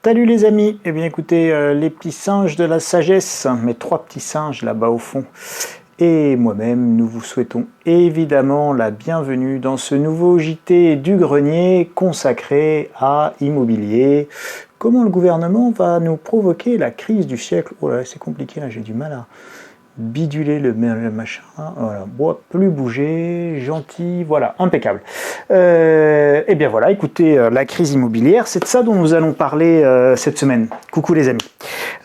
Salut les amis, eh bien écoutez, les petits singes de la sagesse, mes trois petits singes là-bas au fond, et moi-même, nous vous souhaitons évidemment la bienvenue dans ce nouveau JT du grenier consacré à immobilier. Comment le gouvernement va nous provoquer la crise du siècle? Oh là, c'est compliqué, là, j'ai du mal à biduler le machin, voilà, bon, plus bouger, gentil, voilà, impeccable. Et bien voilà, écoutez, la crise immobilière, c'est de ça dont nous allons parler cette semaine. Coucou les amis.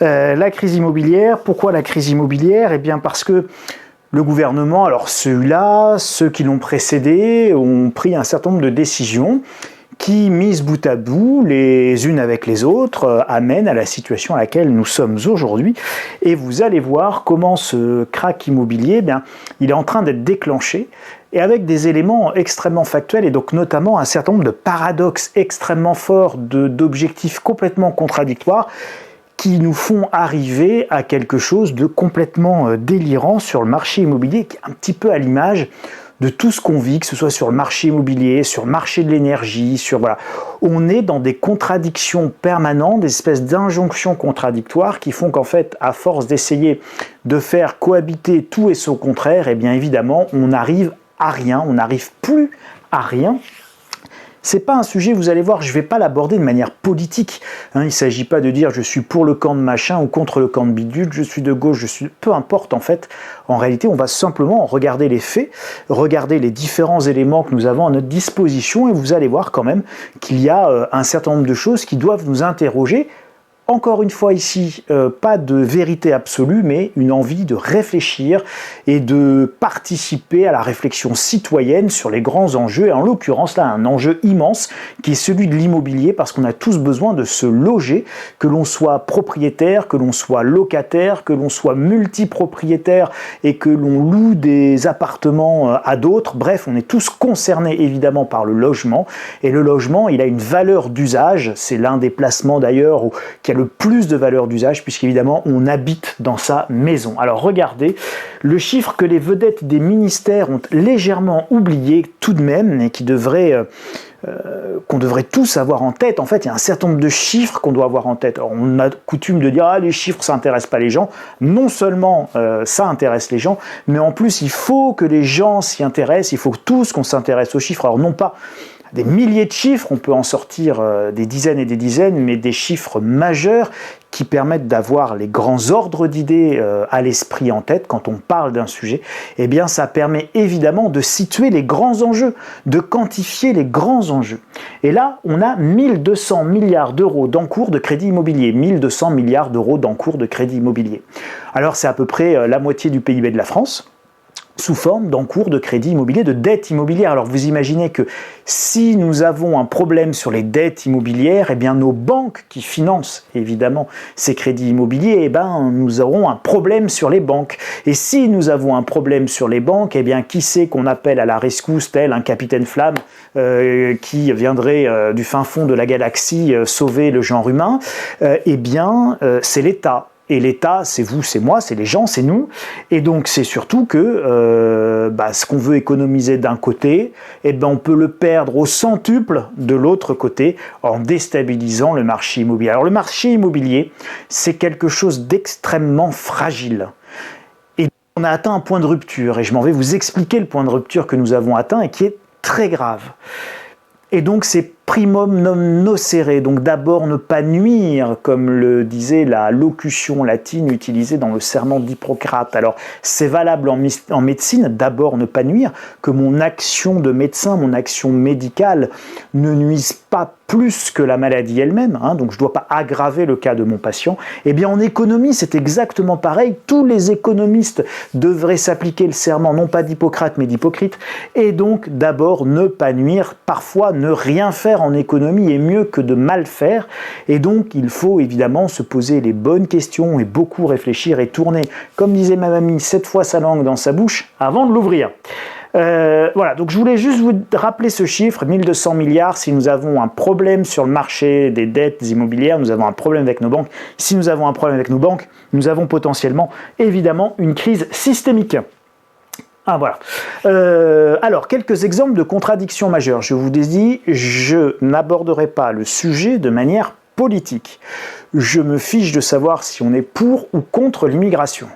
La crise immobilière, pourquoi la crise immobilière? Eh bien parce que le gouvernement, alors ceux-là, ceux qui l'ont précédé, ont pris un certain nombre de décisions qui, mises bout à bout, les unes avec les autres, amènent à la situation à laquelle nous sommes aujourd'hui. Et vous allez voir comment ce krach immobilier, eh bien, il est en train d'être déclenché, et avec des éléments extrêmement factuels, et donc notamment un certain nombre de paradoxes extrêmement forts, d'objectifs complètement contradictoires, qui nous font arriver à quelque chose de complètement délirant sur le marché immobilier, qui est un petit peu à l'image de tout ce qu'on vit, que ce soit sur le marché immobilier, sur le marché de l'énergie, sur voilà. On est dans des contradictions permanentes, des espèces d'injonctions contradictoires qui font qu'en fait, à force d'essayer de faire cohabiter tout et son contraire, eh bien évidemment, on arrive à rien, on n'arrive plus à rien. C'est pas un sujet, vous allez voir, je vais pas l'aborder de manière politique. Il ne s'agit pas de dire je suis pour le camp de machin ou contre le camp de bidule, je suis de gauche, je suis... Peu importe en fait. En réalité, on va simplement regarder les faits, regarder les différents éléments que nous avons à notre disposition et vous allez voir quand même qu'il y a un certain nombre de choses qui doivent nous interroger. Encore une fois ici, pas de vérité absolue, mais une envie de réfléchir et de participer à la réflexion citoyenne sur les grands enjeux, et en l'occurrence là un enjeu immense qui est celui de l'immobilier, parce qu'on a tous besoin de se loger, que l'on soit propriétaire, que l'on soit locataire, que l'on soit multipropriétaire et que l'on loue des appartements à d'autres. Bref, on est tous concernés évidemment par le logement, et le logement il a une valeur d'usage, c'est l'un des placements d'ailleurs qui a le plus de valeur d'usage, puisqu'évidemment on habite dans sa maison. Alors regardez, le chiffre que les vedettes des ministères ont légèrement oublié tout de même, et qui devrait... qu'on devrait tous avoir en tête. En fait, il y a un certain nombre de chiffres qu'on doit avoir en tête. Alors, on a coutume de dire « Ah, les chiffres, ça n'intéresse pas les gens ». Non seulement ça intéresse les gens, mais en plus, il faut que les gens s'y intéressent, il faut tous qu'on s'intéresse aux chiffres. Alors, non pas des milliers de chiffres, on peut en sortir des dizaines et des dizaines, mais des chiffres majeurs qui permettent d'avoir les grands ordres d'idées à l'esprit en tête quand on parle d'un sujet, eh bien ça permet évidemment de situer les grands enjeux, de quantifier les grands enjeux. Et là, on a 1200 milliards d'euros d'encours de crédit immobilier, 1200 milliards d'euros d'encours de crédit immobilier. Alors c'est à peu près la moitié du PIB de la France, sous forme d'encours de crédit immobilier, de dette immobilière. Alors vous imaginez que si nous avons un problème sur les dettes immobilières, eh bien nos banques qui financent évidemment ces crédits immobiliers, eh bien nous aurons un problème sur les banques. Et si nous avons un problème sur les banques, eh bien qui c'est qu'on appelle à la rescousse, tel un capitaine Flamme qui viendrait du fin fond de la galaxie sauver le genre humain? Eh bien c'est l'État. Et l'État, c'est vous, c'est moi, c'est les gens, c'est nous. Et donc, c'est surtout que ce qu'on veut économiser d'un côté, eh ben, on peut le perdre au centuple de l'autre côté en déstabilisant le marché immobilier. Alors, le marché immobilier, c'est quelque chose d'extrêmement fragile. Et on a atteint un point de rupture. Et je m'en vais vous expliquer le point de rupture que nous avons atteint et qui est très grave. Et donc, c'est primum non nocere, donc d'abord ne pas nuire, comme le disait la locution latine utilisée dans le serment d'Hippocrate. Alors, c'est valable en médecine, d'abord ne pas nuire, que mon action de médecin, mon action médicale ne nuise pas plus que la maladie elle-même, donc je ne dois pas aggraver le cas de mon patient. Eh bien en économie, c'est exactement pareil. Tous les économistes devraient s'appliquer le serment, non pas d'Hippocrate, mais d'Hypocrite, et donc d'abord ne pas nuire. Parfois, ne rien faire en économie est mieux que de mal faire, et donc il faut évidemment se poser les bonnes questions et beaucoup réfléchir et tourner, comme disait ma mamie, 7 fois sa langue dans sa bouche avant de l'ouvrir. Voilà, donc je voulais juste vous rappeler ce chiffre, 1200 milliards, si nous avons un problème sur le marché des dettes immobilières, nous avons un problème avec nos banques. Si nous avons un problème avec nos banques, nous avons potentiellement, évidemment, une crise systémique. Ah voilà. Alors, quelques exemples de contradictions majeures. Je vous ai dit, je n'aborderai pas le sujet de manière politique. Je me fiche de savoir si on est pour ou contre l'immigration.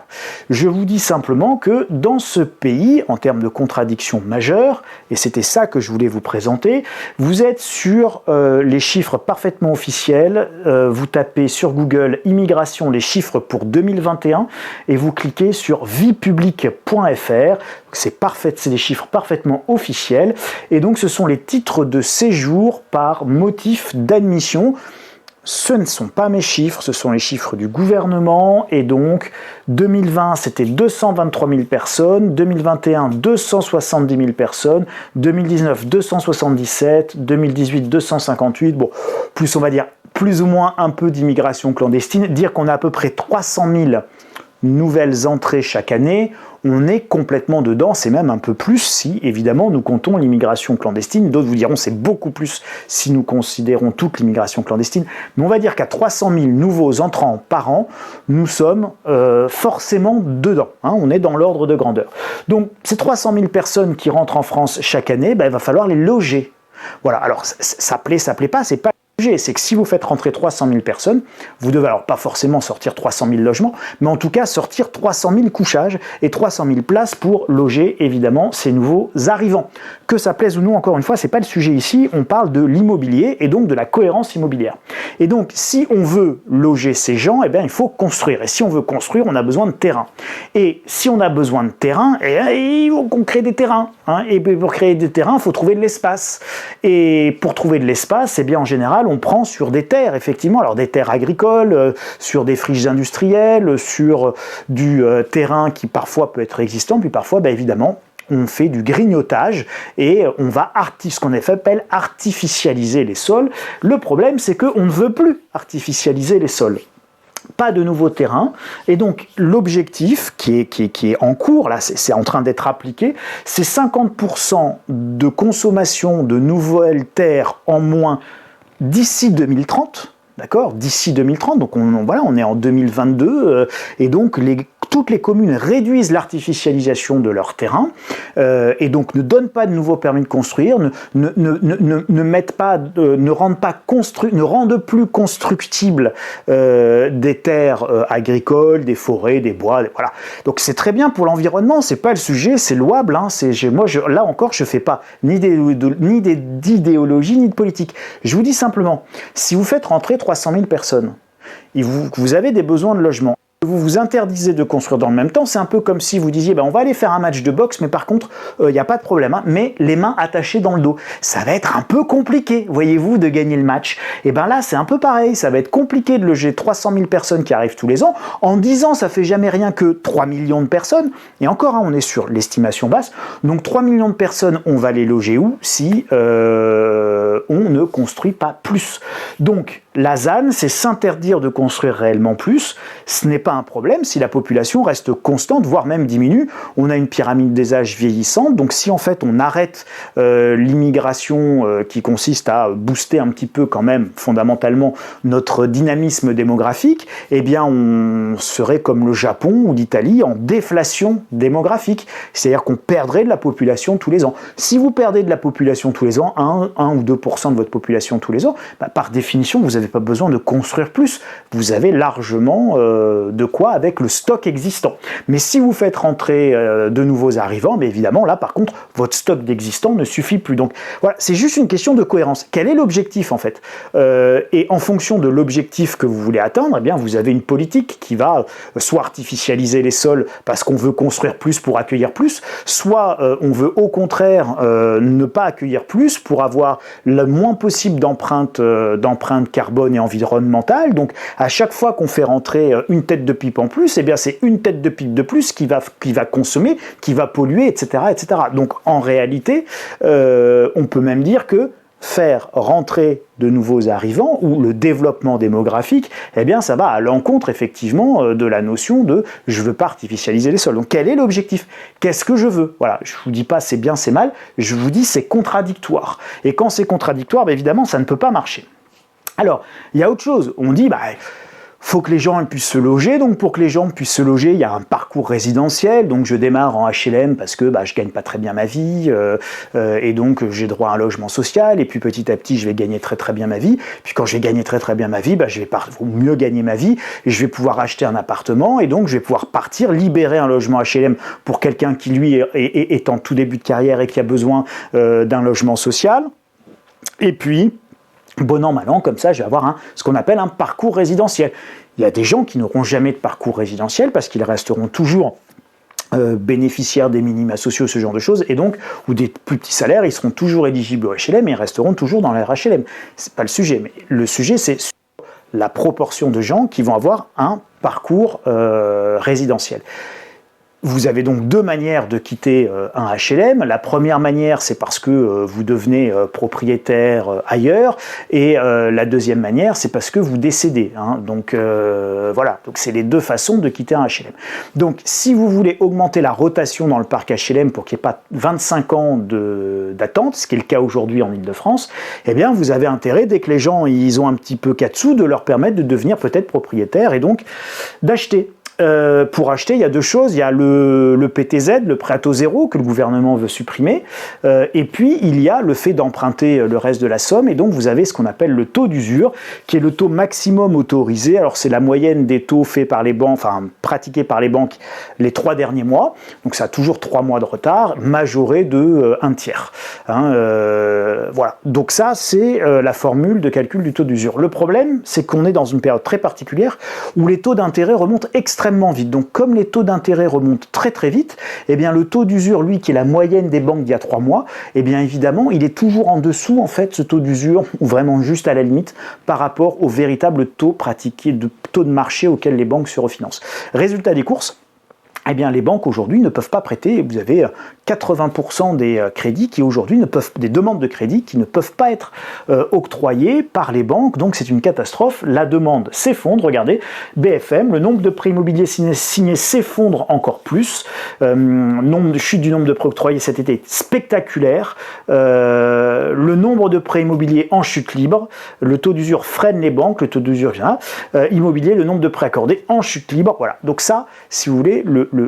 Je vous dis simplement que dans ce pays, en termes de contradictions majeures, et c'était ça que je voulais vous présenter, vous êtes sur les chiffres parfaitement officiels, vous tapez sur Google « Immigration, les chiffres pour 2021 » et vous cliquez sur viepublique.fr, c'est des chiffres parfaitement officiels, et donc ce sont les titres de séjour par motif d'admission. Ce ne sont pas mes chiffres, ce sont les chiffres du gouvernement, et donc 2020 c'était 223 000 personnes, 2021 270 000 personnes, 2019 277, 2018 258, bon, plus on va dire plus ou moins un peu d'immigration clandestine, dire qu'on a à peu près 300 000 nouvelles entrées chaque année, on est complètement dedans, c'est même un peu plus si, évidemment, nous comptons l'immigration clandestine. D'autres vous diront c'est beaucoup plus si nous considérons toute l'immigration clandestine. Mais on va dire qu'à 300 000 nouveaux entrants par an, nous sommes forcément dedans. Hein, on est dans l'ordre de grandeur. Donc, ces 300 000 personnes qui rentrent en France chaque année, il va falloir les loger. Voilà, alors ça plaît pas, c'est pas... C'est que si vous faites rentrer 300 000 personnes, vous devez alors pas forcément sortir 300 000 logements, mais en tout cas sortir 300 000 couchages et 300 000 places pour loger évidemment ces nouveaux arrivants. Que ça plaise ou non, encore une fois, c'est pas le sujet ici, on parle de l'immobilier et donc de la cohérence immobilière. Et donc si on veut loger ces gens, eh bien, il faut construire. Et si on veut construire, on a besoin de terrain. Et si on a besoin de terrain, il faut qu'on crée des terrains. Hein. Et pour créer des terrains, il faut trouver de l'espace. Et pour trouver de l'espace, eh bien, en général, on prend sur des terres, effectivement, alors des terres agricoles, sur des friches industrielles, sur du terrain qui parfois peut être existant, puis parfois, évidemment, on fait du grignotage et on va ce qu'on appelle artificialiser les sols. Le problème, c'est qu'on ne veut plus artificialiser les sols. Pas de nouveaux terrains, et donc l'objectif qui est en cours, là c'est en train d'être appliqué, c'est 50% de consommation de nouvelles terres en moins d'ici 2030, d'accord, d'ici 2030, donc on est en 2022, et donc toutes les communes réduisent l'artificialisation de leur terrain, et donc ne donnent pas de nouveaux permis de construire, ne rendent plus constructibles des terres agricoles, des forêts, des bois, voilà. Donc c'est très bien pour l'environnement, c'est pas le sujet, c'est louable, hein, là encore je fais pas ni d'idéologie ni de politique. Je vous dis simplement, si vous faites rentrer 300 000 personnes, et vous avez des besoins de logement, vous vous interdisez de construire dans le même temps, c'est un peu comme si vous disiez on va aller faire un match de boxe, mais par contre il n'y a pas de problème, hein, mais les mains attachées dans le dos. Ça va être un peu compliqué, voyez-vous, de gagner le match. Et bien là c'est un peu pareil, ça va être compliqué de loger 300 000 personnes qui arrivent tous les ans. En 10 ans ça fait jamais rien que 3 millions de personnes, et encore hein, on est sur l'estimation basse, donc 3 millions de personnes, on va les loger où si on ne construit pas plus. Donc la ZAN, c'est s'interdire de construire réellement plus. Ce n'est pas un problème si la population reste constante, voire même diminue. On a une pyramide des âges vieillissante, donc si en fait on arrête l'immigration qui consiste à booster un petit peu quand même fondamentalement notre dynamisme démographique, eh bien on serait comme le Japon ou l'Italie en déflation démographique, c'est-à-dire qu'on perdrait de la population tous les ans. Si vous perdez de la population tous les ans, 1 ou 2% de votre population tous les ans, par définition vous n'avez pas besoin de construire plus, vous avez largement de quoi avec le stock existant. Mais si vous faites rentrer de nouveaux arrivants, évidemment là par contre votre stock d'existants ne suffit plus. Donc voilà, c'est juste une question de cohérence. Quel est l'objectif en fait et en fonction de l'objectif que vous voulez atteindre, eh bien vous avez une politique qui va soit artificialiser les sols parce qu'on veut construire plus pour accueillir plus, soit on veut au contraire ne pas accueillir plus pour avoir le moins possible d'empreinte carbone et environnementale. Donc à chaque fois qu'on fait rentrer une tête de pipe en plus, eh bien c'est une tête de pipe de plus qui va consommer, qui va polluer, etc., etc. Donc en réalité, on peut même dire que faire rentrer de nouveaux arrivants ou le développement démographique, eh bien ça va à l'encontre effectivement de la notion de je veux pas artificialiser les sols. Donc quel est l'objectif? Qu'est-ce que je veux? Voilà, je vous dis pas c'est bien, c'est mal, je vous dis c'est contradictoire. Et quand c'est contradictoire, évidemment ça ne peut pas marcher. Alors, il y a autre chose, on dit faut que les gens puissent se loger, donc pour que les gens puissent se loger, il y a un parcours résidentiel, donc je démarre en HLM parce que je gagne pas très bien ma vie, et donc j'ai droit à un logement social, et puis petit à petit je vais gagner très très bien ma vie, puis quand je vais gagner très très bien ma vie, je vais mieux gagner ma vie, et je vais pouvoir acheter un appartement, et donc je vais pouvoir partir, libérer un logement HLM pour quelqu'un qui lui est en tout début de carrière et qui a besoin d'un logement social, et puis bon an, mal an, comme ça, je vais avoir ce qu'on appelle un parcours résidentiel. Il y a des gens qui n'auront jamais de parcours résidentiel parce qu'ils resteront toujours bénéficiaires des minima sociaux, ce genre de choses, et donc, ou des plus petits salaires, ils seront toujours éligibles au HLM et ils resteront toujours dans leur HLM. C'est pas le sujet, mais le sujet, c'est la proportion de gens qui vont avoir un parcours résidentiel. Vous avez donc deux manières de quitter un HLM. La première manière, c'est parce que vous devenez propriétaire ailleurs, et la deuxième manière, c'est parce que vous décédez. Donc voilà, donc c'est les deux façons de quitter un HLM. Donc si vous voulez augmenter la rotation dans le parc HLM pour qu'il n'y ait pas 25 ans d'attente, ce qui est le cas aujourd'hui en Ile-de-France, eh bien vous avez intérêt, dès que les gens ils ont un petit peu 4 sous, de leur permettre de devenir peut-être propriétaire et donc d'acheter. Pour acheter, il y a deux choses. Il y a le PTZ, le prêt à taux zéro, que le gouvernement veut supprimer. Et puis, il y a le fait d'emprunter le reste de la somme. Et donc, vous avez ce qu'on appelle le taux d'usure, qui est le taux maximum autorisé. Alors, c'est la moyenne des taux faits par les banques, enfin, pratiqués par les banques les 3 derniers mois. Donc, ça a toujours 3 mois de retard, majoré de 1/3. Voilà. Donc, ça, c'est la formule de calcul du taux d'usure. Le problème, c'est qu'on est dans une période très particulière où les taux d'intérêt remontent extrêmement vite. Donc comme les taux d'intérêt remontent très très vite, eh bien le taux d'usure, lui, qui est la moyenne des banques d'il y a 3 mois, eh bien évidemment, il est toujours en dessous, en fait, ce taux d'usure, ou vraiment juste à la limite, par rapport au véritable taux pratiqué, taux de marché auquel les banques se refinancent. Résultat des courses, eh bien, les banques aujourd'hui ne peuvent pas prêter. Vous avez 80% des crédits qui aujourd'hui des demandes de crédit qui ne peuvent pas être octroyées par les banques. Donc c'est une catastrophe. La demande s'effondre. Regardez, BFM, le nombre de prêts immobiliers signés s'effondre encore plus. Chute du nombre de prêts octroyés cet été spectaculaire. Le nombre de prêts immobiliers en chute libre. Le taux d'usure freine les banques. Le taux d'usure immobilier, le nombre de prêts accordés en chute libre. Voilà. Donc ça, si vous voulez,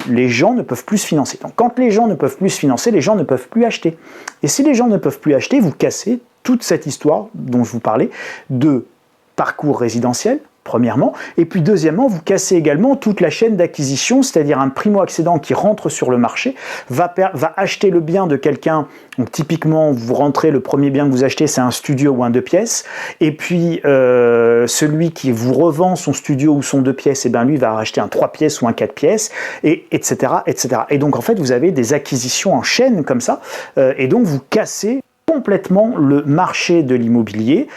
les gens ne peuvent plus se financer. Donc quand les gens ne peuvent plus se financer, les gens ne peuvent plus acheter. Et si les gens ne peuvent plus acheter, vous cassez toute cette histoire dont je vous parlais de parcours résidentiel, premièrement, et puis deuxièmement, vous cassez également toute la chaîne d'acquisition, c'est-à-dire un primo-accédant qui rentre sur le marché, va acheter le bien de quelqu'un. Donc typiquement, vous rentrez, le premier bien que vous achetez, c'est un studio ou un 2 pièces, et puis celui qui vous revend son studio ou son 2 pièces, eh bien lui va racheter un 3 pièces ou un 4 pièces, et etc., etc. Et donc en fait, vous avez des acquisitions en chaîne comme ça, et donc vous cassez complètement le marché de l'immobilier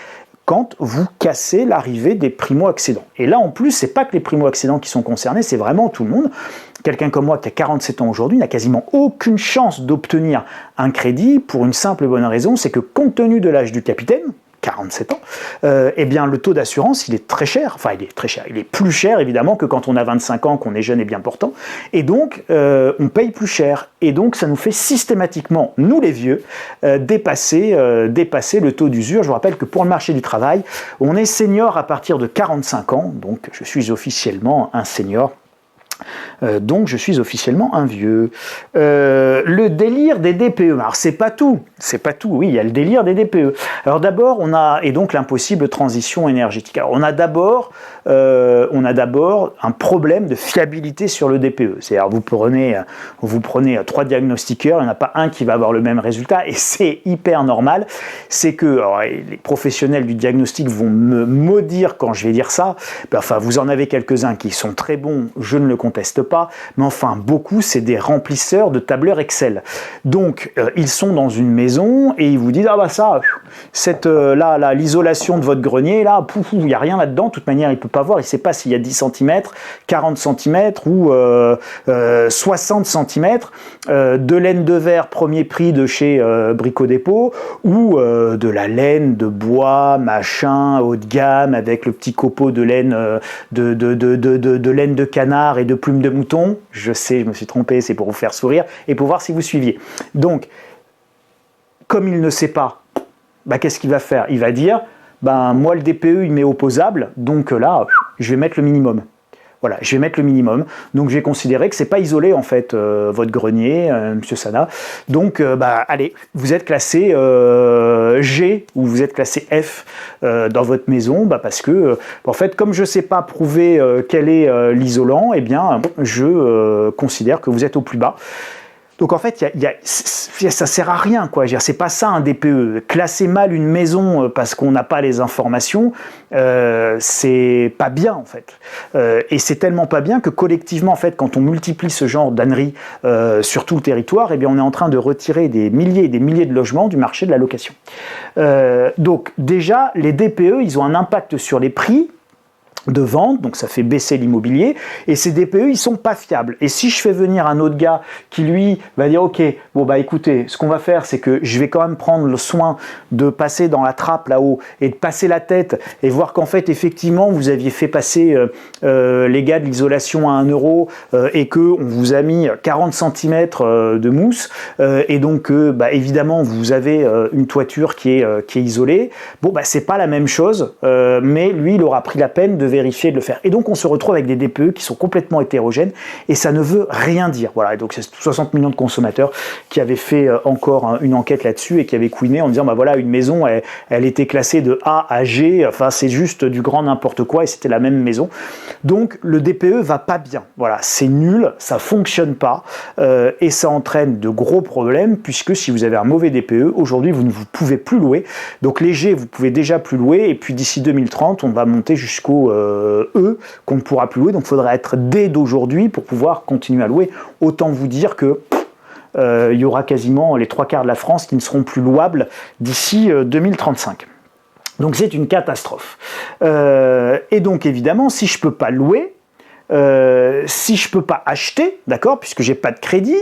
quand vous cassez l'arrivée des primo-accédants. Et là, en plus, c'est pas que les primo-accédants qui sont concernés, c'est vraiment tout le monde. Quelqu'un comme moi qui a 47 ans aujourd'hui n'a quasiment aucune chance d'obtenir un crédit pour une simple et bonne raison, c'est que compte tenu de l'âge du capitaine, 47 ans, eh bien le taux d'assurance il est très cher, enfin il est très cher, il est plus cher évidemment que quand on a 25 ans, qu'on est jeune et bien portant, et donc on paye plus cher, et donc ça nous fait systématiquement, nous les vieux, dépasser le taux d'usure. Je vous rappelle que pour le marché du travail, on est senior à partir de 45 ans, donc je suis officiellement un senior. Donc je suis officiellement un vieux. Le délire des DPE. Alors c'est pas tout, oui, il y a le délire des DPE. Alors d'abord on a, et donc l'impossible transition énergétique. Alors on a d'abord un problème de fiabilité sur le DPE. C'est-à-dire vous prenez 3 diagnostiqueurs, il n'y en a pas un qui va avoir le même résultat, et c'est hyper normal. C'est que alors, les professionnels du diagnostic vont me maudire quand je vais dire ça. Enfin vous en avez quelques-uns qui sont très bons, je ne le conteste pas, mais enfin beaucoup c'est des remplisseurs de tableurs Excel. Donc ils sont dans une maison et ils vous disent l'isolation de votre grenier là, il n'y a rien là-dedans, de toute manière il peut pas voir, il sait pas s'il y a 10 cm, 40 cm ou 60 cm de laine de verre premier prix de chez Brico Dépôt, ou de la laine de bois machin haut de gamme avec le petit copeau de laine de laine de canard et de plumes de mouton. Je sais, je me suis trompé, c'est pour vous faire sourire et pour voir si vous suiviez. Donc, comme il ne sait pas, qu'est-ce qu'il va faire? Il va dire, moi le DPE il m'est opposable, donc là, je vais mettre le minimum. Voilà, je vais mettre le minimum. Donc, je vais considérer que c'est pas isolé, en fait, votre grenier, Monsieur Sana. Donc, allez, vous êtes classé G ou vous êtes classé F dans votre maison, parce que, en fait, comme je sais pas prouver quel est l'isolant, eh bien, je considère que vous êtes au plus bas. Donc en fait, ça sert à rien, quoi. C'est pas ça un DPE. Classer mal une maison parce qu'on n'a pas les informations, c'est pas bien en fait. Et c'est tellement pas bien que collectivement, en fait, quand on multiplie ce genre d'âneries sur tout le territoire, eh bien, on est en train de retirer des milliers et des milliers de logements du marché de la location. Donc déjà, les DPE, ils ont un impact sur les prix de vente, donc ça fait baisser l'immobilier, et ces DPE, ils sont pas fiables. Et si je fais venir un autre gars qui, lui, va dire, ok, bon écoutez, ce qu'on va faire, c'est que je vais quand même prendre le soin de passer dans la trappe là-haut, et de passer la tête, et voir qu'en fait, effectivement, vous aviez fait passer les gars de l'isolation à 1 euro, et que on vous a mis 40 cm de mousse, et donc, évidemment, vous avez une toiture qui est isolée. Bon, c'est pas la même chose, mais lui, il aura pris la peine de vérifier, de le faire. Et donc, on se retrouve avec des DPE qui sont complètement hétérogènes et ça ne veut rien dire. Voilà. Et donc, c'est 60 millions de consommateurs qui avaient fait encore une enquête là-dessus et qui avaient couiné en disant, voilà, une maison, elle était classée de A à G. Enfin, c'est juste du grand n'importe quoi et c'était la même maison. Donc, le DPE va pas bien. Voilà. C'est nul, ça fonctionne pas et ça entraîne de gros problèmes puisque si vous avez un mauvais DPE, aujourd'hui, vous ne vous pouvez plus louer. Donc, les G, vous pouvez déjà plus louer et puis d'ici 2030, on va monter jusqu'au qu'on ne pourra plus louer, donc il faudra être dès d'aujourd'hui pour pouvoir continuer à louer. Autant vous dire que il y aura quasiment les 3/4 de la France qui ne seront plus louables d'ici 2035. Donc c'est une catastrophe. Et donc évidemment, si je ne peux pas louer, si je ne peux pas acheter, d'accord, puisque j'ai pas de crédit,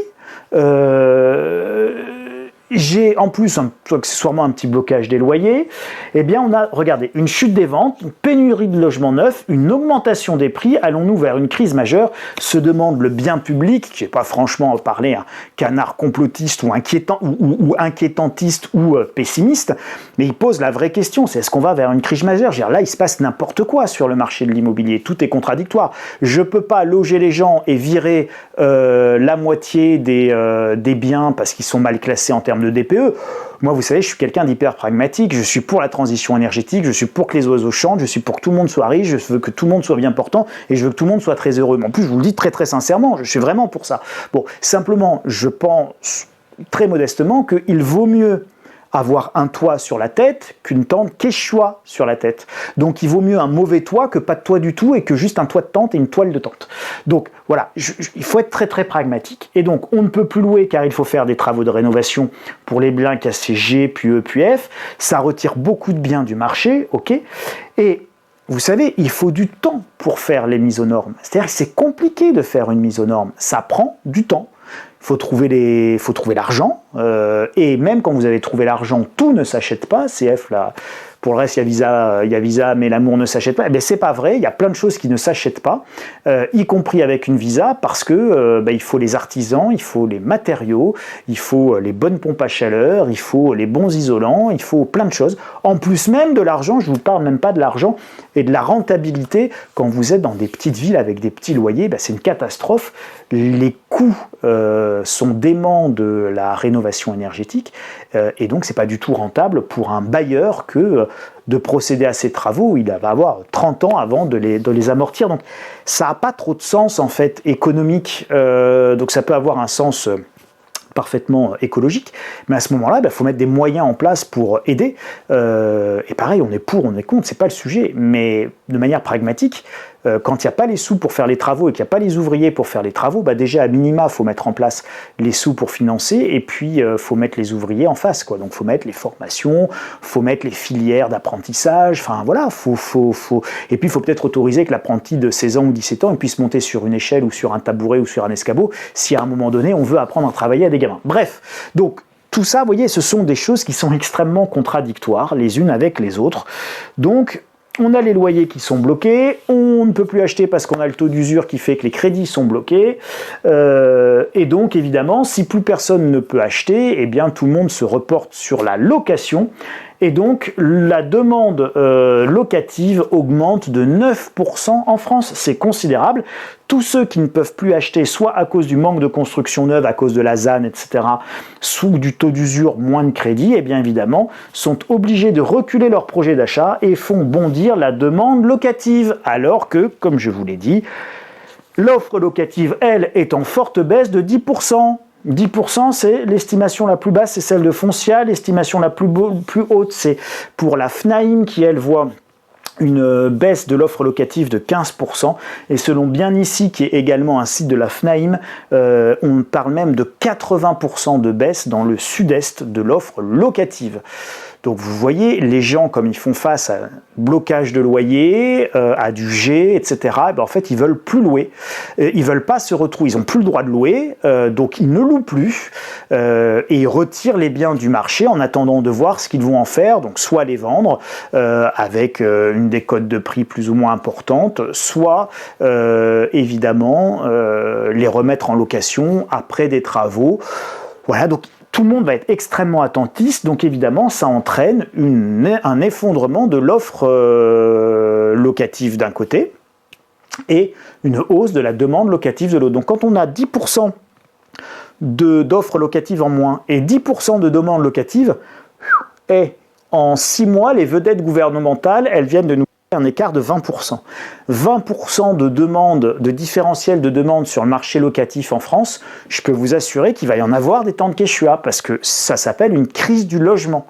j'ai en plus accessoirement un petit blocage des loyers, eh bien on a, regardez, une chute des ventes, une pénurie de logements neufs, une augmentation des prix, allons-nous vers une crise majeure, se demande le bien public, qui n'est pas franchement parler un canard complotiste ou inquiétant, ou inquiétantiste ou pessimiste, mais il pose la vraie question, c'est est-ce qu'on va vers une crise majeure? Là il se passe n'importe quoi sur le marché de l'immobilier, tout est contradictoire, je peux pas loger les gens et virer la moitié des biens parce qu'ils sont mal classés en termes de DPE. Moi, vous savez, je suis quelqu'un d'hyper pragmatique, je suis pour la transition énergétique, je suis pour que les oiseaux chantent, je suis pour que tout le monde soit riche, je veux que tout le monde soit bien portant et je veux que tout le monde soit très heureux. Mais en plus, je vous le dis très très sincèrement, je suis vraiment pour ça. Bon, simplement, je pense très modestement qu'il vaut mieux avoir un toit sur la tête qu'une tente quechua sur la tête. Donc il vaut mieux un mauvais toit que pas de toit du tout et que juste un toit de tente et une toile de tente. Donc voilà, il faut être très très pragmatique. Et donc on ne peut plus louer car il faut faire des travaux de rénovation pour les biens classés G, puis E, puis F. Ça retire beaucoup de biens du marché, ok. Et vous savez, il faut du temps pour faire les mises aux normes. C'est-à-dire que c'est compliqué de faire une mise aux normes. Ça prend du temps. Il faut trouver l'argent, et même quand vous avez trouvé l'argent, tout ne s'achète pas. CF, là, pour le reste, il y a Visa, mais l'amour ne s'achète pas. Eh bien, c'est pas vrai, il y a plein de choses qui ne s'achètent pas, y compris avec une Visa, parce que il faut les artisans, il faut les matériaux, il faut les bonnes pompes à chaleur, il faut les bons isolants, il faut plein de choses. En plus même de l'argent, je ne vous parle même pas de l'argent et de la rentabilité. Quand vous êtes dans des petites villes avec des petits loyers, c'est une catastrophe. Les coûts sont déments de la rénovation énergétique et donc c'est pas du tout rentable pour un bailleur que de procéder à ces travaux. Il va avoir 30 ans avant de les amortir. Donc ça n'a pas trop de sens en fait économique. Donc ça peut avoir un sens parfaitement écologique, mais à ce moment-là, faut mettre des moyens en place pour aider. Et pareil, on est pour, on est contre, c'est pas le sujet, mais de manière pragmatique, quand il n'y a pas les sous pour faire les travaux et qu'il n'y a pas les ouvriers pour faire les travaux, déjà à minima, il faut mettre en place les sous pour financer et puis il faut mettre les ouvriers en face, quoi. Donc il faut mettre les formations, il faut mettre les filières d'apprentissage, enfin voilà, et puis il faut peut-être autoriser que l'apprenti de 16 ans ou 17 ans il puisse monter sur une échelle ou sur un tabouret ou sur un escabeau si à un moment donné on veut apprendre à travailler à des gamins. Bref, donc tout ça, vous voyez, ce sont des choses qui sont extrêmement contradictoires les unes avec les autres. Donc on a les loyers qui sont bloqués, on ne peut plus acheter parce qu'on a le taux d'usure qui fait que les crédits sont bloqués, et donc évidemment, si plus personne ne peut acheter, eh bien tout le monde se reporte sur la location, Et donc, la demande locative augmente de 9% en France. C'est considérable. Tous ceux qui ne peuvent plus acheter, soit à cause du manque de construction neuve, à cause de la ZAN, etc., sous du taux d'usure, moins de crédit, et bien évidemment, sont obligés de reculer leur projet d'achat et font bondir la demande locative. Alors que, comme je vous l'ai dit, l'offre locative, elle, est en forte baisse de 10%. 10%, c'est l'estimation la plus basse, c'est celle de Foncia. L'estimation la plus haute, c'est pour la FNAIM qui, elle, voit une baisse de l'offre locative de 15%. Et selon Bien Ici, qui est également un site de la FNAIM, on parle même de 80% de baisse dans le sud-est de l'offre locative. Donc vous voyez, les gens, comme ils font face à blocage de loyer, à du G, etc., et ben en fait, ils veulent plus louer. Ils veulent pas se retrouver, ils ont plus le droit de louer, donc ils ne louent plus, et ils retirent les biens du marché en attendant de voir ce qu'ils vont en faire, donc soit les vendre avec une décote de prix plus ou moins importante, soit évidemment les remettre en location après des travaux. Voilà, donc tout le monde va être extrêmement attentiste, donc évidemment ça entraîne un effondrement de l'offre locative d'un côté et une hausse de la demande locative de l'autre. Donc quand on a 10% d'offres locatives en moins et 10% de demande locative, et en 6 mois, les vedettes gouvernementales, elles viennent de nous un écart de 20%. 20% de demande, de différentiel de demande sur le marché locatif en France, je peux vous assurer qu'il va y en avoir des temps de Quechua, parce que ça s'appelle une crise du logement.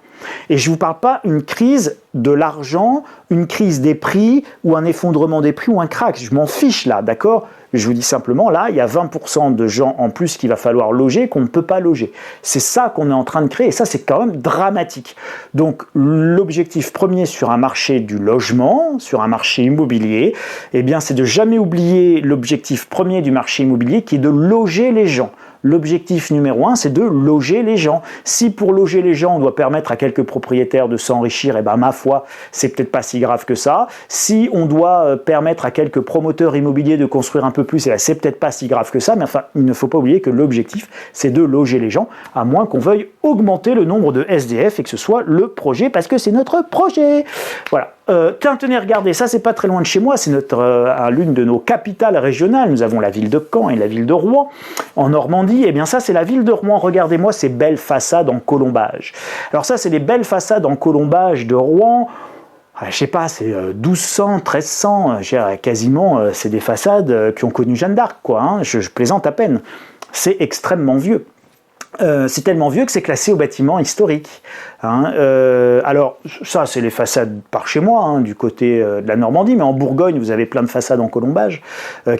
Et je ne vous parle pas une crise de l'argent, une crise des prix, ou un effondrement des prix, ou un crack. Je m'en fiche là, d'accord ? Je vous dis simplement, là, il y a 20% de gens en plus qu'il va falloir loger qu'on ne peut pas loger. C'est ça qu'on est en train de créer, et ça, c'est quand même dramatique. Donc, l'objectif premier sur un marché du logement, sur un marché immobilier, eh bien, c'est de jamais oublier l'objectif premier du marché immobilier, qui est de loger les gens. L'objectif numéro 1, c'est de loger les gens. Si pour loger les gens, on doit permettre à quelques propriétaires de s'enrichir, eh ben, ma foi, c'est peut-être pas si grave que ça. Si on doit permettre à quelques promoteurs immobiliers de construire un peu plus, eh ben, c'est peut-être pas si grave que ça, mais enfin, il ne faut pas oublier que l'objectif, c'est de loger les gens, à moins qu'on veuille augmenter le nombre de SDF et que ce soit le projet, parce que c'est notre projet. Voilà. Tenez, regardez, ça c'est pas très loin de chez moi, c'est l'une de nos capitales régionales. Nous avons la ville de Caen et la ville de Rouen en Normandie. Et bien ça c'est la ville de Rouen. Regardez-moi ces belles façades en colombage. Alors ça c'est les belles façades en colombage de Rouen. Je sais pas, c'est 1200, 1300, quasiment, c'est des façades qui ont connu Jeanne d'Arc, quoi. Hein. Je plaisante à peine. C'est extrêmement vieux. C'est tellement vieux que c'est classé au bâtiment historique. Hein. Alors, ça, c'est les façades par chez moi, hein, du côté de la Normandie, mais en Bourgogne, vous avez plein de façades en colombage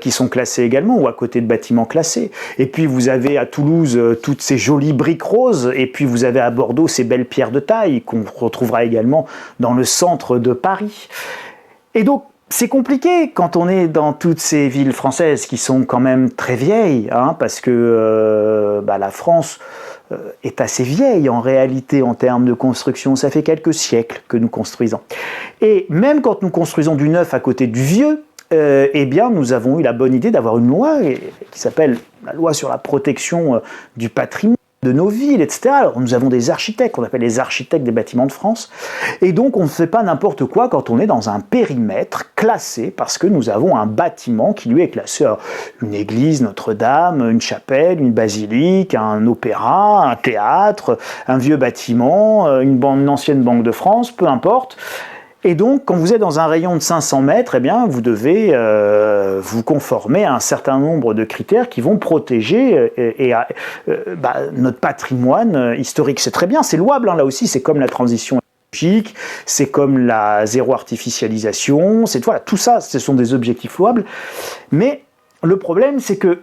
qui sont classées également, ou à côté de bâtiments classés. Et puis, vous avez à Toulouse toutes ces jolies briques roses, et puis vous avez à Bordeaux ces belles pierres de taille qu'on retrouvera également dans le centre de Paris. Et donc, c'est compliqué quand on est dans toutes ces villes françaises qui sont quand même très vieilles, hein, parce que la France est assez vieille en réalité en termes de construction. Ça fait quelques siècles que nous construisons. Et même quand nous construisons du neuf à côté du vieux, eh bien, nous avons eu la bonne idée d'avoir une loi qui s'appelle la loi sur la protection du patrimoine de nos villes, etc. Alors, nous avons des architectes, qu'on appelle les architectes des bâtiments de France, et donc on ne fait pas n'importe quoi quand on est dans un périmètre classé, parce que nous avons un bâtiment qui lui est classé. Alors, une église, Notre-Dame, une chapelle, une basilique, un opéra, un théâtre, un vieux bâtiment, une ancienne banque de France, peu importe. Et donc, quand vous êtes dans un rayon de 500 mètres, eh bien, vous devez vous conformer à un certain nombre de critères qui vont protéger notre patrimoine historique. C'est très bien, c'est louable, hein, là aussi, c'est comme la transition écologique, c'est comme la zéro artificialisation, voilà, tout ça, ce sont des objectifs louables. Mais le problème, c'est que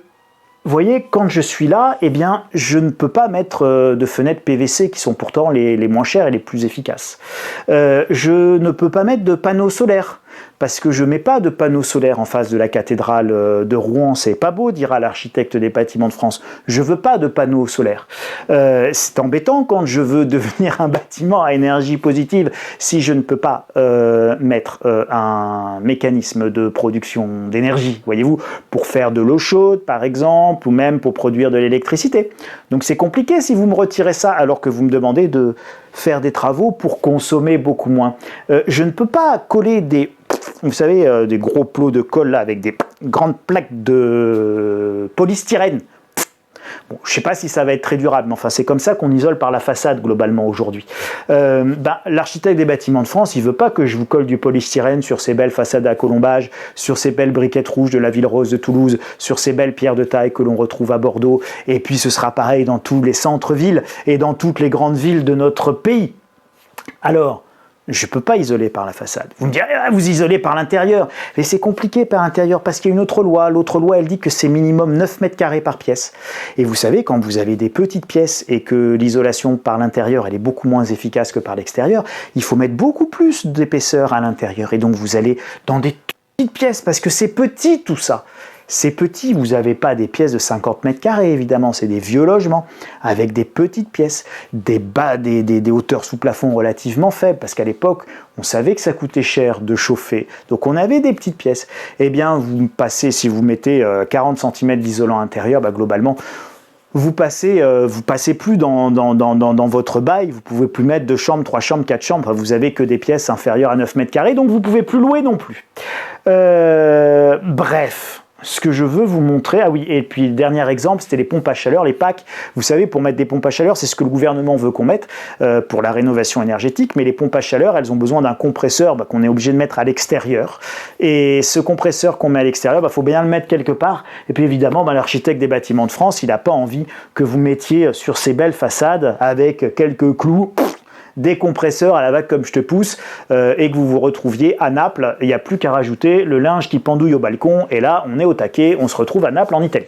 vous voyez, quand je suis là, eh bien, je ne peux pas mettre de fenêtres PVC qui sont pourtant les moins chères et les plus efficaces. Je ne peux pas mettre de panneaux solaires parce que je ne mets pas de panneaux solaires en face de la cathédrale de Rouen. C'est pas beau, dira l'architecte des bâtiments de France. Je veux pas de panneaux solaires. C'est embêtant quand je veux devenir un bâtiment à énergie positive si je ne peux pas mettre un mécanisme de production d'énergie, voyez-vous, pour faire de l'eau chaude par exemple, ou même pour produire de l'électricité. Donc c'est compliqué si vous me retirez ça alors que vous me demandez de faire des travaux pour consommer beaucoup moins. Je ne peux pas coller vous savez, des gros plots de colle là, avec des grandes plaques de polystyrène. Bon, je ne sais pas si ça va être très durable, mais enfin c'est comme ça qu'on isole par la façade globalement aujourd'hui. L'architecte des bâtiments de France, il ne veut pas que je vous colle du polystyrène sur ces belles façades à colombage, sur ces belles briquettes rouges de la ville rose de Toulouse, sur ces belles pierres de taille que l'on retrouve à Bordeaux, et puis ce sera pareil dans tous les centres-villes et dans toutes les grandes villes de notre pays. Alors, je ne peux pas isoler par la façade. Vous me direz, vous isolez par l'intérieur. Mais c'est compliqué par l'intérieur parce qu'il y a une autre loi. L'autre loi, elle dit que c'est minimum 9 mètres carrés par pièce. Et vous savez, quand vous avez des petites pièces et que l'isolation par l'intérieur, elle est beaucoup moins efficace que par l'extérieur, il faut mettre beaucoup plus d'épaisseur à l'intérieur. Et donc, vous allez dans des petites pièces parce que c'est petit tout ça. C'est petit, vous n'avez pas des pièces de 50 mètres carrés, évidemment, c'est des vieux logements, avec des petites pièces, des hauteurs sous plafond relativement faibles, parce qu'à l'époque, on savait que ça coûtait cher de chauffer, donc on avait des petites pièces. Eh bien, vous passez, si vous mettez 40 cm d'isolant intérieur, globalement, vous passez plus dans votre bail, vous ne pouvez plus mettre 2 chambres, 3 chambres, 4 chambres, vous avez que des pièces inférieures à 9 mètres carrés, donc vous ne pouvez plus louer non plus. Bref. Ce que je veux vous montrer, ah oui, et puis le dernier exemple, c'était les pompes à chaleur, les PAC. Vous savez, pour mettre des pompes à chaleur, c'est ce que le gouvernement veut qu'on mette pour la rénovation énergétique, mais les pompes à chaleur, elles ont besoin d'un compresseur qu'on est obligé de mettre à l'extérieur. Et ce compresseur qu'on met à l'extérieur, faut bien le mettre quelque part. Et puis évidemment, l'architecte des bâtiments de France, il n'a pas envie que vous mettiez sur ces belles façades avec quelques clous, des compresseurs à la vague comme je te pousse et que vous vous retrouviez à Naples, il n'y a plus qu'à rajouter le linge qui pendouille au balcon et là on est au taquet, on se retrouve à Naples en Italie.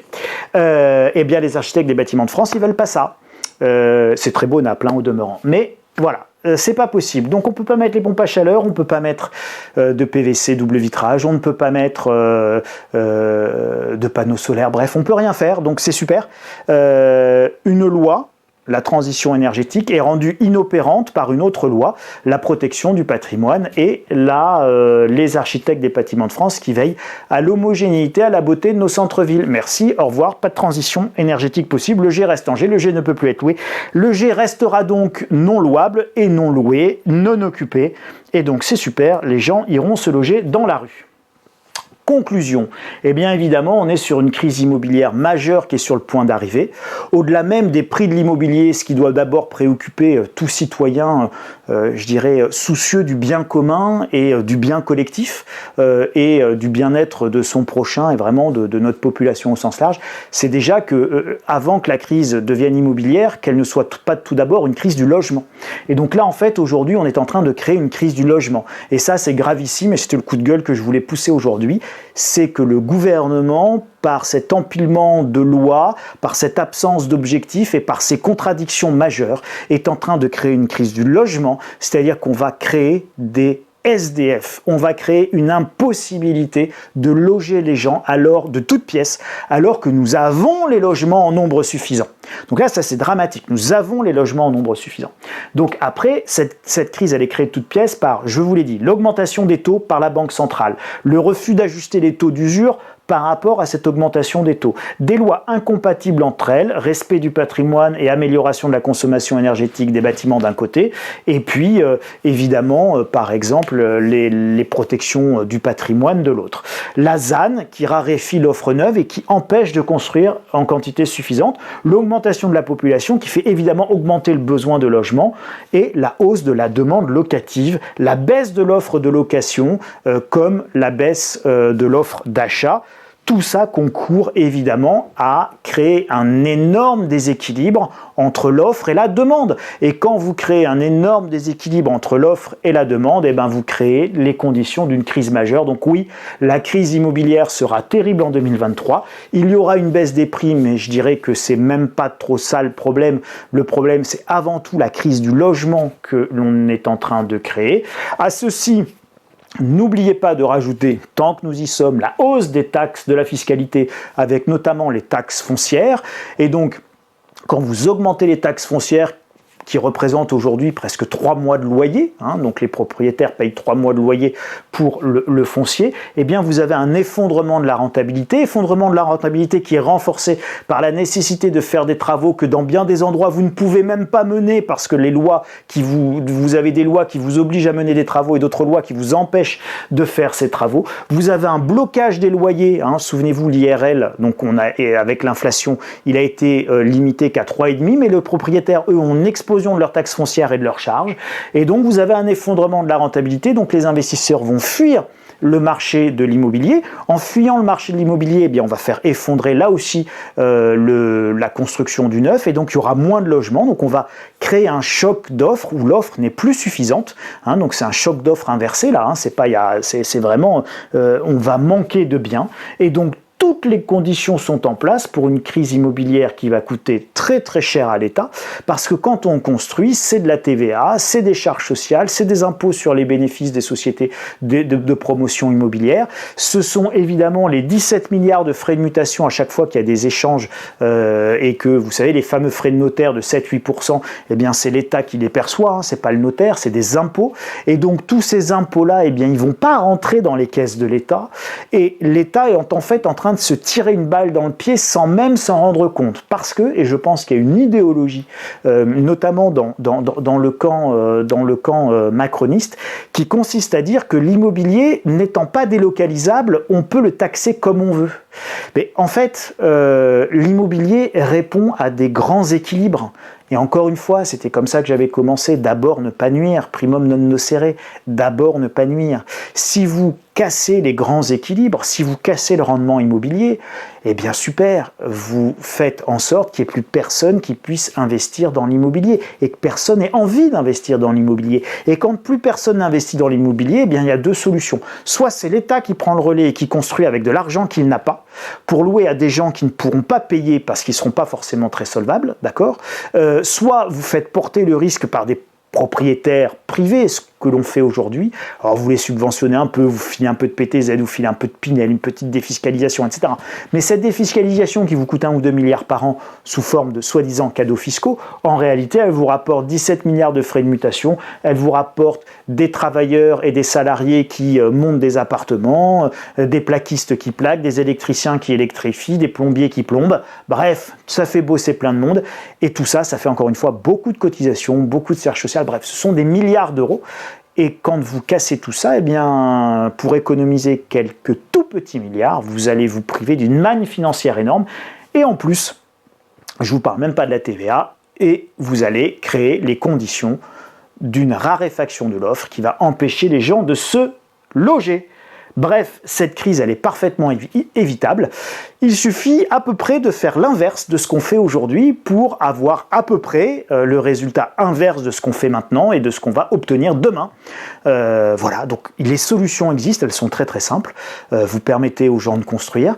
Eh bien les architectes des bâtiments de France, ils veulent pas ça. C'est très beau Naples au demeurant, mais voilà. C'est pas possible. Donc on peut pas mettre les pompes à chaleur, on peut pas mettre de PVC double vitrage, on ne peut pas mettre de panneaux solaires, bref, on peut rien faire, donc c'est super. Une loi, la transition énergétique, est rendue inopérante par une autre loi, la protection du patrimoine, et là, les architectes des bâtiments de France qui veillent à l'homogénéité, à la beauté de nos centres-villes. Merci, au revoir, pas de transition énergétique possible, le G reste en G, le G ne peut plus être loué, le G restera donc non louable et non loué, non occupé, et donc c'est super, les gens iront se loger dans la rue. Conclusion, eh bien évidemment on est sur une crise immobilière majeure qui est sur le point d'arriver. Au-delà même des prix de l'immobilier, ce qui doit d'abord préoccuper tout citoyen, je dirais, soucieux du bien commun et du bien collectif et du bien-être de son prochain et vraiment de notre population au sens large, c'est déjà que avant que la crise devienne immobilière, qu'elle ne soit pas tout d'abord une crise du logement. Et donc là en fait aujourd'hui on est en train de créer une crise du logement. Et ça c'est gravissime et c'était le coup de gueule que je voulais pousser aujourd'hui. C'est que le gouvernement, par cet empilement de lois, par cette absence d'objectifs et par ces contradictions majeures, est en train de créer une crise du logement, c'est-à-dire qu'on va créer des SDF. On va créer une impossibilité de loger les gens de toutes pièces, alors que nous avons les logements en nombre suffisant. Donc là, ça c'est dramatique. Nous avons les logements en nombre suffisant. Donc après, cette crise, elle est créée de toutes pièces par, je vous l'ai dit, l'augmentation des taux par la Banque centrale, le refus d'ajuster les taux d'usure par rapport à cette augmentation des taux. Des lois incompatibles entre elles, respect du patrimoine et amélioration de la consommation énergétique des bâtiments d'un côté, et puis évidemment, par exemple, les protections du patrimoine de l'autre. La ZAN qui raréfie l'offre neuve et qui empêche de construire en quantité suffisante, l'augmentation de la population qui fait évidemment augmenter le besoin de logement et la hausse de la demande locative, la baisse de l'offre de location comme la baisse de l'offre d'achat. Tout ça concourt évidemment à créer un énorme déséquilibre entre l'offre et la demande. Et quand vous créez un énorme déséquilibre entre l'offre et la demande, vous créez les conditions d'une crise majeure. Donc oui, la crise immobilière sera terrible en 2023. Il y aura une baisse des prix, mais je dirais que c'est même pas trop ça le problème. Le problème, c'est avant tout la crise du logement que l'on est en train de créer. À ceci N'oubliez pas de rajouter, tant que nous y sommes, la hausse des taxes de la fiscalité, avec notamment les taxes foncières. Et donc, quand vous augmentez les taxes foncières, qui représente aujourd'hui presque 3 mois de loyer, donc les propriétaires payent 3 mois de loyer pour le foncier, eh bien vous avez un effondrement de la rentabilité qui est renforcé par la nécessité de faire des travaux que dans bien des endroits vous ne pouvez même pas mener parce que les lois vous avez des lois qui vous obligent à mener des travaux et d'autres lois qui vous empêchent de faire ces travaux. Vous avez un blocage des loyers, souvenez-vous l'IRL, donc avec l'inflation, il a été limité qu'à 3,5, mais les propriétaires, eux, ont une explosion de leurs taxes foncières et de leurs charges, et donc vous avez un effondrement de la rentabilité, donc les investisseurs vont fuir le marché de l'immobilier. En fuyant le marché de l'immobilier, eh bien, on va faire effondrer là aussi la construction du neuf, et donc il y aura moins de logements, donc on va créer un choc d'offres où l'offre n'est plus suffisante, donc c'est un choc d'offres inversé là, c'est vraiment, on va manquer de biens, et donc toutes les conditions sont en place pour une crise immobilière qui va coûter très très cher à l'État, parce que quand on construit, c'est de la TVA, c'est des charges sociales, c'est des impôts sur les bénéfices des sociétés de promotion immobilière, ce sont évidemment les 17 milliards de frais de mutation à chaque fois qu'il y a des échanges, et que vous savez les fameux frais de notaire de 7-8%, eh bien c'est l'État qui les perçoit, c'est pas le notaire, c'est des impôts, et donc tous ces impôts-là, eh bien ils vont pas rentrer dans les caisses de l'État, et l'État est en fait en train de se tirer une balle dans le pied sans même s'en rendre compte, parce que, et je pense qu'il y a une idéologie, notamment dans le camp macroniste, qui consiste à dire que l'immobilier n'étant pas délocalisable, on peut le taxer comme on veut. Mais en fait, l'immobilier répond à des grands équilibres. Et encore une fois, c'était comme ça que j'avais commencé, d'abord ne pas nuire, primum non nocere, d'abord ne pas nuire. Si vous cassez les grands équilibres, si vous cassez le rendement immobilier, eh bien super, vous faites en sorte qu'il n'y ait plus personne qui puisse investir dans l'immobilier et que personne n'ait envie d'investir dans l'immobilier. Et quand plus personne n'investit dans l'immobilier, eh bien il y a deux solutions. Soit c'est l'État qui prend le relais et qui construit avec de l'argent qu'il n'a pas, pour louer à des gens qui ne pourront pas payer parce qu'ils ne seront pas forcément très solvables, d'accord ? Soit vous faites porter le risque par des propriétaires privés, ce que l'on fait aujourd'hui. Alors vous les subventionnez un peu, vous filez un peu de PTZ, vous filez un peu de Pinel, une petite défiscalisation, etc. Mais cette défiscalisation qui vous coûte 1 ou 2 milliards par an sous forme de soi-disant cadeaux fiscaux, en réalité, elle vous rapporte 17 milliards de frais de mutation, elle vous rapporte des travailleurs et des salariés qui montent des appartements, des plaquistes qui plaquent, des électriciens qui électrifient, des plombiers qui plombent. Bref, ça fait bosser plein de monde. Et tout ça, ça fait encore une fois beaucoup de cotisations, beaucoup de charges sociales. Bref, ce sont des milliards d'euros. Et quand vous cassez tout ça, eh bien, pour économiser quelques tout petits milliards, vous allez vous priver d'une manne financière énorme. Et en plus, je ne vous parle même pas de la TVA, et vous allez créer les conditions d'une raréfaction de l'offre qui va empêcher les gens de se loger. Bref, cette crise, elle est parfaitement évitable. Il suffit à peu près de faire l'inverse de ce qu'on fait aujourd'hui pour avoir à peu près le résultat inverse de ce qu'on fait maintenant et de ce qu'on va obtenir demain. Voilà, donc les solutions existent, elles sont très très simples. Vous permettez aux gens de construire,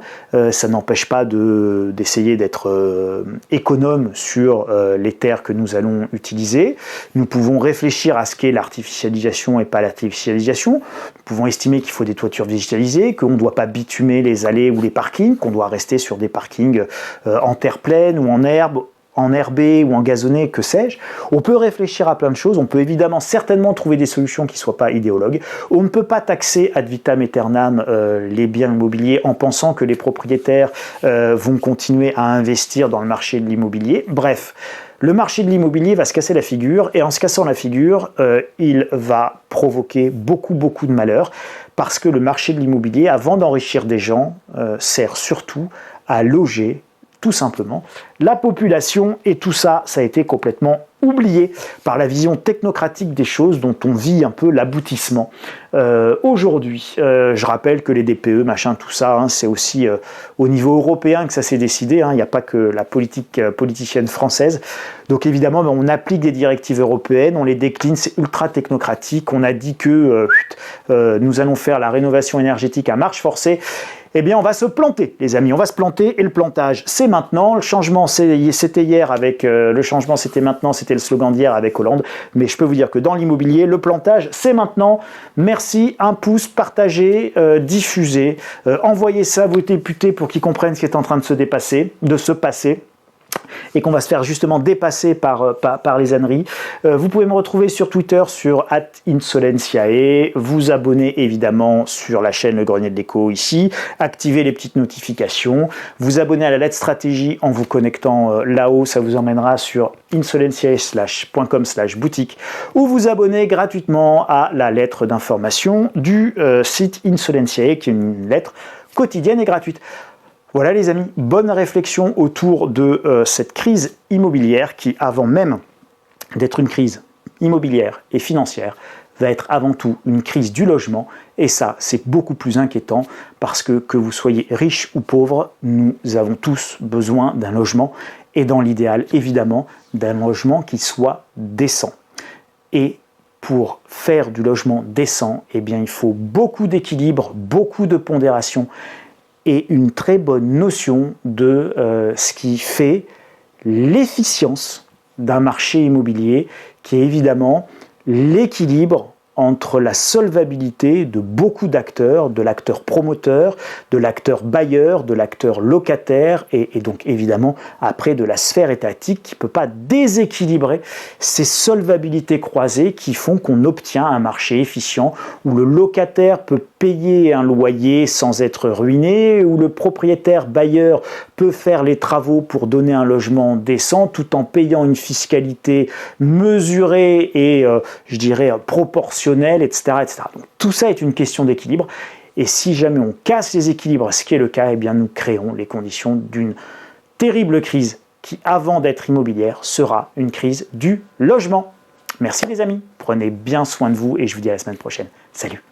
ça n'empêche pas d'essayer d'être économe sur les terres que nous allons utiliser. Nous pouvons réfléchir à ce qu'est l'artificialisation et pas l'artificialisation. Nous pouvons estimer qu'il faut des toitures végétalisées, qu'on ne doit pas bitumer les allées ou les parkings, qu'on doit rester sur des parkings en terre pleine ou en herbe, en herbé ou en gazonné, que sais-je. On peut réfléchir à plein de choses, on peut évidemment certainement trouver des solutions qui ne soient pas idéologues. On ne peut pas taxer ad vitam aeternam les biens immobiliers en pensant que les propriétaires vont continuer à investir dans le marché de l'immobilier. Bref, le marché de l'immobilier va se casser la figure, et en se cassant la figure, il va provoquer beaucoup de malheur, parce que le marché de l'immobilier, avant d'enrichir des gens, sert surtout à loger, tout simplement, la population, et tout ça, ça a été complètement oublié par la vision technocratique des choses dont on vit un peu l'aboutissement. Aujourd'hui, je rappelle que les DPE, machin, tout ça, c'est aussi au niveau européen que ça s'est décidé, il n'y a pas que la politique politicienne française. Donc évidemment, on applique des directives européennes, on les décline, c'est ultra technocratique. On a dit que nous allons faire la rénovation énergétique à marche forcée. Eh bien, on va se planter, les amis, on va se planter, et le plantage, c'est maintenant. Le changement, c'était hier avec... le changement, c'était maintenant, c'était le slogan d'hier avec Hollande. Mais je peux vous dire que dans l'immobilier, le plantage, c'est maintenant. Merci. merci, un pouce, partagez, diffusez, envoyez ça à vos députés pour qu'ils comprennent ce qui est en train de se passer. Et qu'on va se faire justement dépasser par les âneries. Vous pouvez me retrouver sur Twitter sur @insolentiae, vous abonner évidemment sur la chaîne Le Grenier de l'Écho ici, activer les petites notifications, vous abonner à la lettre stratégie en vous connectant là-haut, ça vous emmènera sur insolentiae.com/boutique, ou vous abonner gratuitement à la lettre d'information du site Insolentiae, qui est une lettre quotidienne et gratuite. Voilà les amis, bonne réflexion autour de cette crise immobilière qui, avant même d'être une crise immobilière et financière, va être avant tout une crise du logement. Et ça, c'est beaucoup plus inquiétant parce que vous soyez riche ou pauvre, nous avons tous besoin d'un logement et dans l'idéal, évidemment, d'un logement qui soit décent. Et pour faire du logement décent, eh bien, il faut beaucoup d'équilibre, beaucoup de pondération et une très bonne notion de ce qui fait l'efficience d'un marché immobilier, qui est évidemment l'équilibre entre la solvabilité de beaucoup d'acteurs, de l'acteur promoteur, de l'acteur bailleur, de l'acteur locataire, et donc évidemment après de la sphère étatique qui ne peut pas déséquilibrer ces solvabilités croisées qui font qu'on obtient un marché efficient où le locataire peut payer un loyer sans être ruiné, où le propriétaire bailleur peut faire les travaux pour donner un logement décent tout en payant une fiscalité mesurée et je dirais proportionnelle, etc., etc. Donc, tout ça est une question d'équilibre. Et si jamais on casse les équilibres, ce qui est le cas, eh bien, nous créons les conditions d'une terrible crise qui, avant d'être immobilière, sera une crise du logement. Merci les amis, prenez bien soin de vous et je vous dis à la semaine prochaine. Salut!